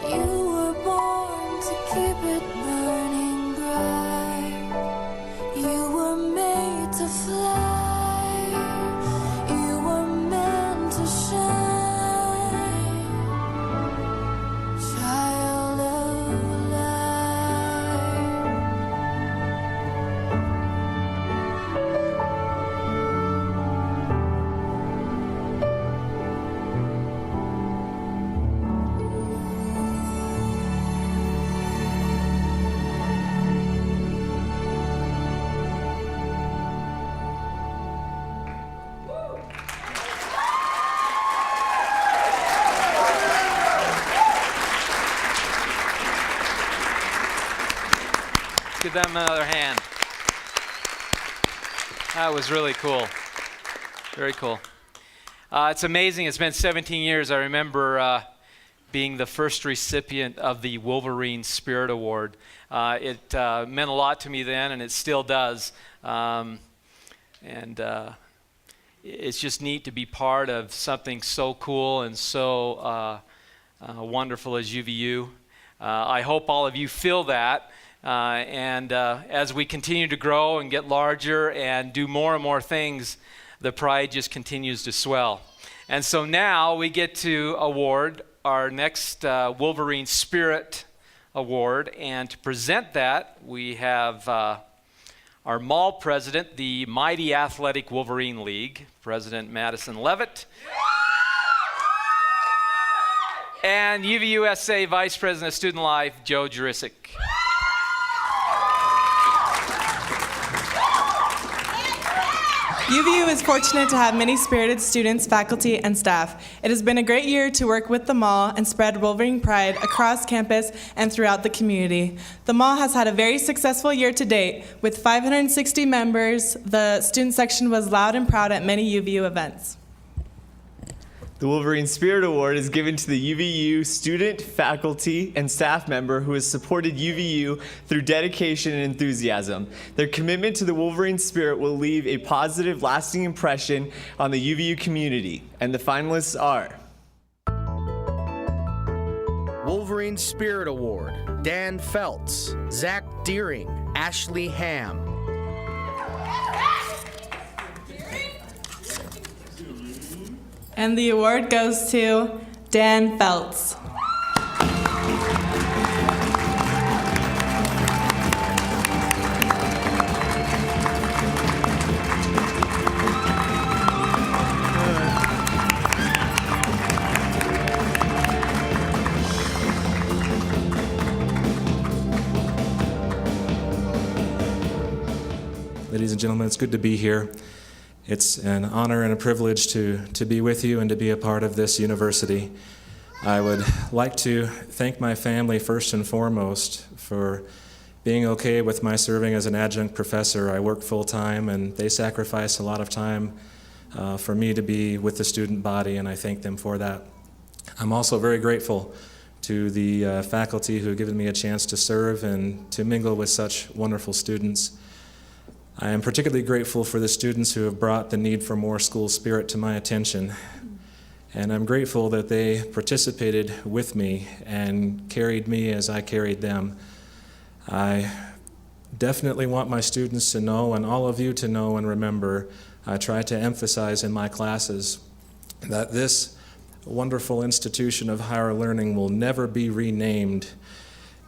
You were born to keep it burning bright. You were made to fly. You were meant to shine. Child of light. Give them another hand. That was really cool. Very cool. It's amazing. It's been 17 years. I remember being the first recipient of the Wolverine Spirit Award. It meant a lot to me then, and it still does. It's just neat to be part of something so cool and so wonderful as UVU. I hope all of you feel that. As we continue to grow and get larger and do more and more things, the pride just continues to swell. And so now we get to award our next Wolverine Spirit Award. And to present that, we have our mall president, the Mighty Athletic Wolverine League, President Madison Levitt. And UVUSA Vice President of Student Life, Joe Jurisic. UVU is fortunate to have many spirited students, faculty, and staff. It has been a great year to work with the mall and spread Wolverine pride across campus and throughout the community. The mall has had a very successful year to date. With 560 members, the student section was loud and proud at many UVU events. The Wolverine Spirit Award is given to the UVU student, faculty, and staff member who has supported UVU through dedication and enthusiasm. Their commitment to the Wolverine Spirit will leave a positive, lasting impression on the UVU community. And the finalists are Wolverine Spirit Award, Dan Feltz, Zach Deering, Ashley Ham. And the award goes to Dan Feltz. ladies and gentlemen, it's good to be here. It's an honor and a privilege to be with you and to be a part of this university. I would like to thank my family first and foremost for being okay with my serving as an adjunct professor. I work full-time, and they sacrifice a lot of time for me to be with the student body, and I thank them for that. I'm also very grateful to the faculty who have given me a chance to serve and to mingle with such wonderful students. I am particularly grateful for the students who have brought the need for more school spirit to my attention. And I'm grateful that they participated with me and carried me as I carried them. I definitely want my students to know, and all of you to know and remember, I try to emphasize in my classes that this wonderful institution of higher learning will never be renamed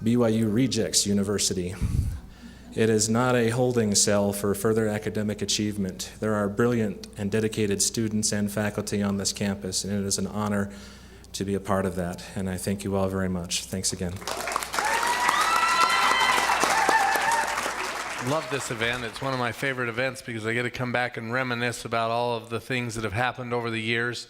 BYU Rejects University. It is not a holding cell for further academic achievement. There are brilliant and dedicated students and faculty on this campus, and it is an honor to be a part of that. And I thank you all very much. Thanks again. Love this event. It's one of my favorite events because I get to come back and reminisce about all of the things that have happened over the years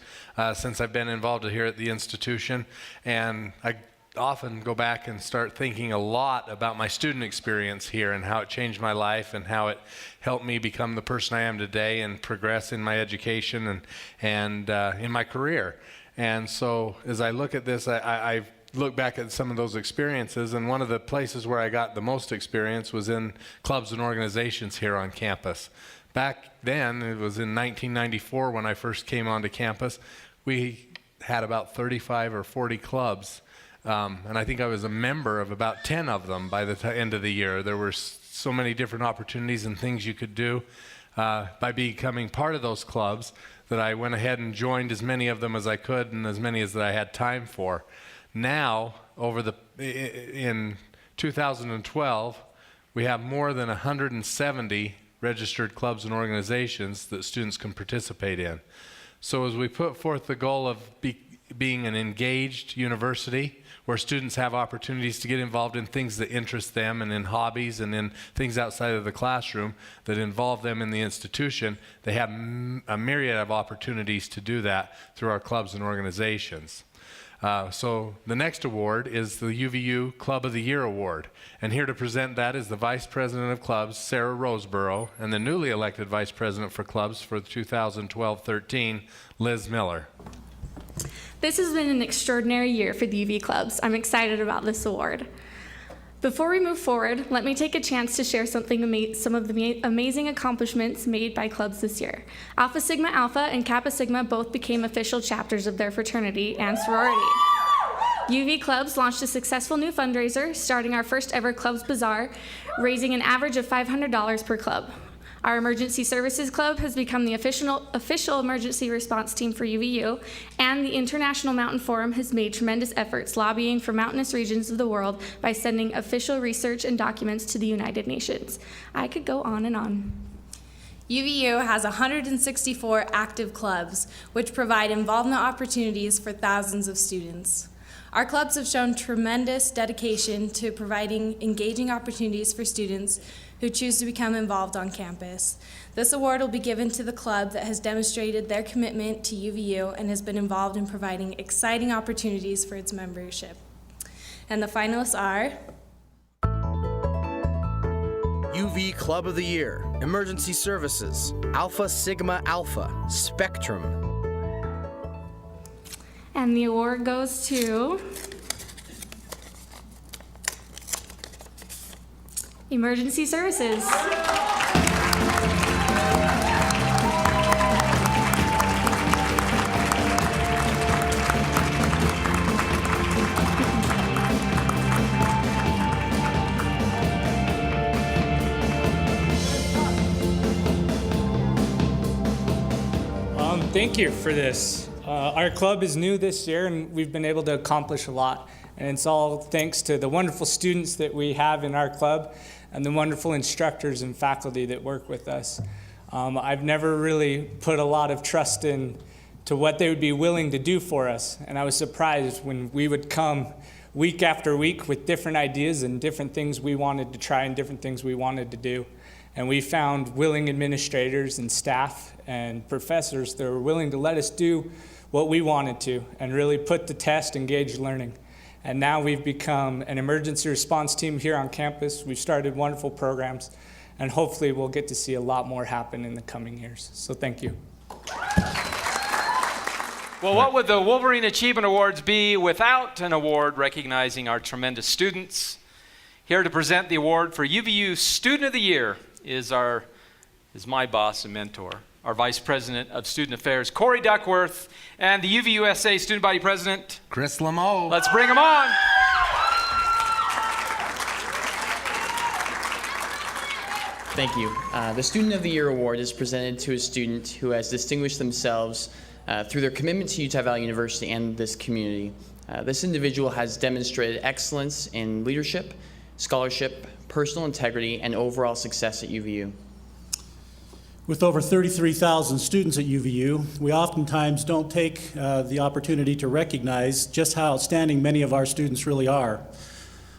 since I've been involved here at the institution. And I often go back and start thinking a lot about my student experience here and how it changed my life and how it helped me become the person I am today and progress in my education and in my career. And so as I look at this, I look back at some of those experiences, and one of the places where I got the most experience was in clubs and organizations here on campus. Back then, it was in 1994 when I first came onto campus, we had about 35 or 40 clubs. And I think I was a member of about 10 of them by the end of the year. There were so many different opportunities and things you could do by becoming part of those clubs that I went ahead and joined as many of them as I could and as many as that I had time for. Now, in 2012, we have more than 170 registered clubs and organizations that students can participate in. So as we put forth the goal of being an engaged university, where students have opportunities to get involved in things that interest them and in hobbies and in things outside of the classroom that involve them in the institution, they have a myriad of opportunities to do that through our clubs and organizations. So the next award is the UVU Club of the Year Award. And here to present that is the Vice President of Clubs, Sarah Roseborough, and the newly elected Vice President for Clubs for 2012-13, Liz Miller. This has been an extraordinary year for the UV clubs. I'm excited about this award. Before we move forward, let me take a chance to share some of the amazing accomplishments made by clubs this year. Alpha Sigma Alpha and Kappa Sigma both became official chapters of their fraternity and sorority. UV Clubs launched a successful new fundraiser, starting our first ever Clubs Bazaar, raising an average of $500 per club. Our Emergency Services Club has become the official emergency response team for UVU, and the International Mountain Forum has made tremendous efforts lobbying for mountainous regions of the world by sending official research and documents to the United Nations. I could go on and on. UVU has 164 active clubs, which provide involvement opportunities for thousands of students. Our clubs have shown tremendous dedication to providing engaging opportunities for students who choose to become involved on campus. This award will be given to the club that has demonstrated their commitment to UVU and has been involved in providing exciting opportunities for its membership. And the finalists are UV Club of the Year, Emergency Services, Alpha Sigma Alpha, Spectrum. And the award goes to Emergency Services. Thank you for this. Our club is new this year, and we've been able to accomplish a lot. And it's all thanks to the wonderful students that we have in our club and the wonderful instructors and faculty that work with us. I've never really put a lot of trust in to what they would be willing to do for us. And I was surprised when we would come week after week with different ideas and different things we wanted to try and different things we wanted to do. And we found willing administrators and staff and professors that were willing to let us do what we wanted to and really put to test engaged learning. And now we've become an emergency response team here on campus. We've started wonderful programs, and hopefully we'll get to see a lot more happen in the coming years. So thank you. Well, what would the Wolverine Achievement Awards be without an award recognizing our tremendous students? Here to present the award for UVU Student of the Year is my boss and mentor, our Vice President of Student Affairs, Corey Duckworth, and the UVUSA Student Body President, Chris Lameau. Let's bring him on. Thank you. The Student of the Year Award is presented to a student who has distinguished themselves through their commitment to Utah Valley University and this community. This individual has demonstrated excellence in leadership, scholarship, personal integrity, and overall success at UVU. With over 33,000 students at UVU, we oftentimes don't take the opportunity to recognize just how outstanding many of our students really are.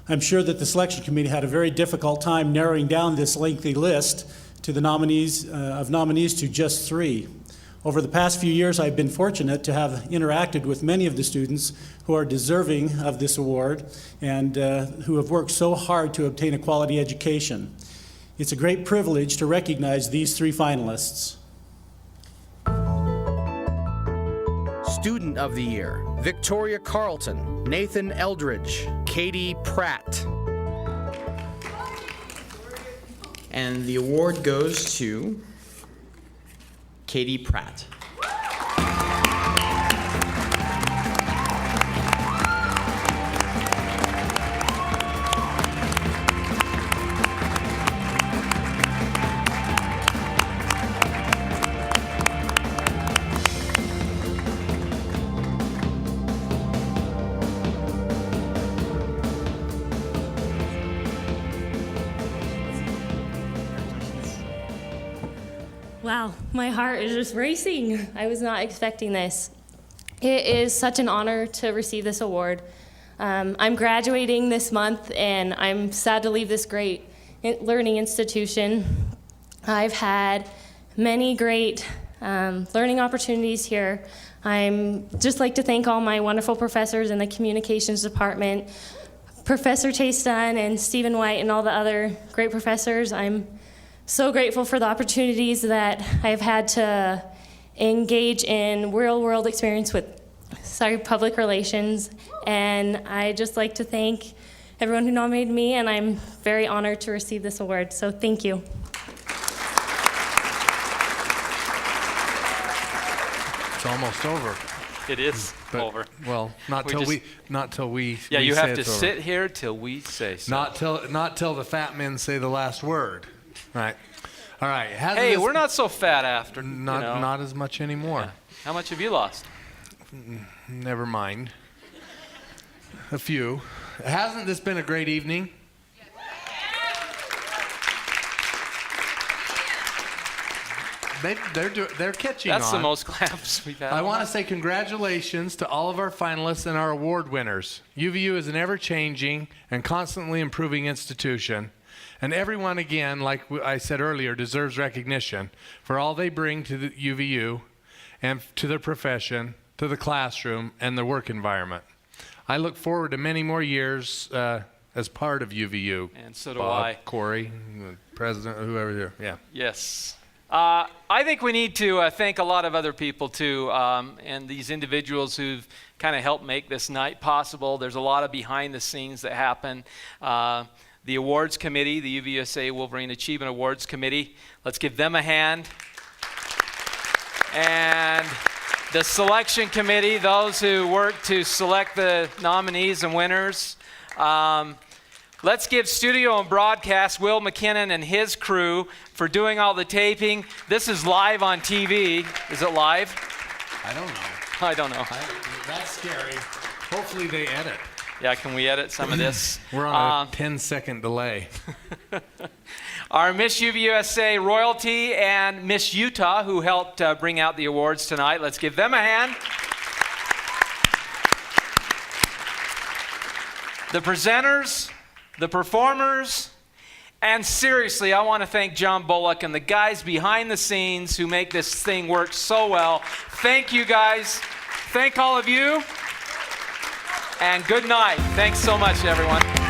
I'm sure that the selection committee had a very difficult time narrowing down this lengthy list to the nominees to just 3. Over the past few years, I've been fortunate to have interacted with many of the students who are deserving of this award and who have worked so hard to obtain a quality education. It's a great privilege to recognize these 3 finalists. Student of the Year, Victoria Carlton, Nathan Eldridge, Katie Pratt. And the award goes to Katie Pratt. Wow, my heart is just racing. I was not expecting this. It is such an honor to receive this award. I'm graduating this month, and I'm sad to leave this great learning institution. I've had many great learning opportunities here. I'm just like to thank all my wonderful professors in the communications department, Professor Chase Dunn and Stephen White and all the other great professors. I'm so grateful for the opportunities that I've had to engage in real-world experience with public relations. And I'd just like to thank everyone who nominated me, and I'm very honored to receive this award. So thank you. It's almost over. It is over. Well, not till we. Yeah, we you say have to it's over. sit here till we say so. Not till the fat men say the last word. Right. All right. Hey, we're not so fat after. Not as much anymore. Yeah. How much have you lost? Never mind. A few. Hasn't this been a great evening? They're catching on. That's the most claps we've had. I want to say congratulations to all of our finalists and our award winners. UVU is an ever-changing and constantly improving institution. And everyone, again, like I said earlier, deserves recognition for all they bring to the UVU and to their profession, to the classroom, and the work environment. I look forward to many more years as part of UVU. And so do Bob, I. Corey, the president, whoever here. Yeah. Yes. I think we need to thank a lot of other people, too, and these individuals who've kind of helped make this night possible. There's a lot of behind the scenes that happen. The awards committee, the UVUSA Wolverine Achievement Awards Committee. Let's give them a hand. And the selection committee, those who work to select the nominees and winners. Let's give studio and broadcast Will McKinnon and his crew for doing all the taping. This is live on TV. Is it live? I don't know. I don't know. That's scary. Hopefully they edit. Yeah, can we edit some of this? We're on a 10-second delay. Our Miss UVUSA royalty and Miss Utah, who helped bring out the awards tonight. Let's give them a hand. the presenters, the performers, and seriously, I want to thank John Bullock and the guys behind the scenes who make this thing work so well. Thank you, guys. Thank all of you. And good night. Thanks so much, everyone.